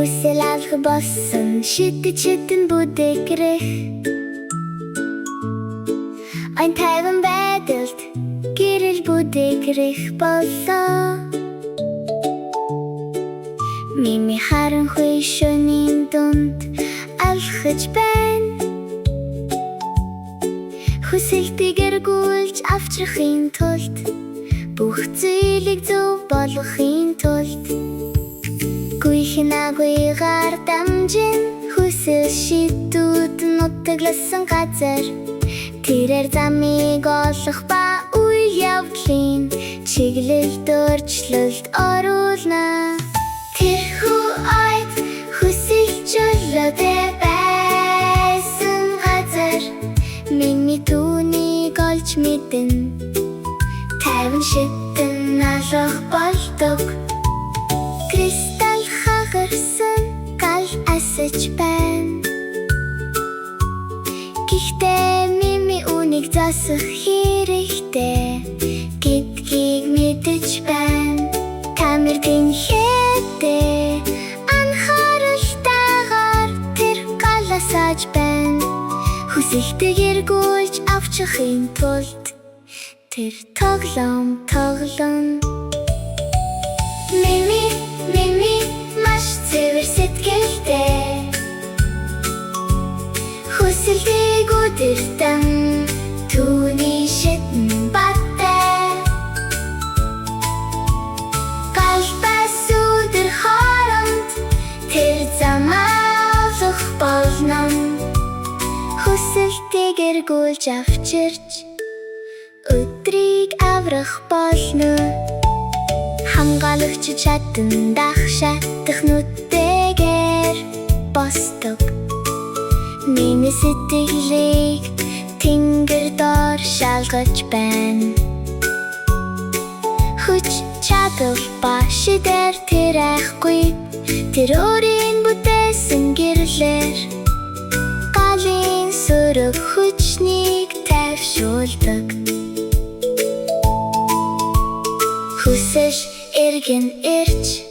хүсэл алга болсон шидэн бүдээгрэх айн тайван байдалд гэрэл бүдээгрэх боллоо. Мими харанхуй шөнийн дунд алхаж байна. Хүсэлтийг эргүүлж авчрахын тулд бүх зүйлийг зөв болгохын тулд гүйхнагүйгаар дамжин хүсэл шийдүүд нутагласан газар тэрээр замыг олох ба үйл явдлын чиглэлд өөрчлөлт оруулна. Тэрхүү ойд хүсэл чөлөөтэй байсан газар миний түүнийг олж мэдэн тайван шидэн алах болдог. Кристалл хагарсан гал асаж байна. Гэхдээ мими үнийг засах хэрэгтэй гэдгийг мэдэж байна. Тамирын хэдэ анхааралтайгаар тэр гал асаж байна. Хүсэлтийг эргүүлж авчихын тулд тэр тоглоом тоглоно. Мими маш цэвэр сэтгэлтэй хүсэлтийг үдирдэн түүний шидэн баттай галбас өдөр хооронд тэр замаалах болно. Хүсэлтийг эргүүлж авчирч өдрийг аврах болно. Хамгаалагч чадан дахшатах нүдтэйгээр босдог. Миний сэтгэлийг тэнгэр доор шалгаж байна. Хүч чадал ба шидээр тэр айхгүй тэр өөрийн бүтээсэн гэрлэр галын сөрөг хүчнийг тайвшуулдаг. Хүсэж эргэн ирж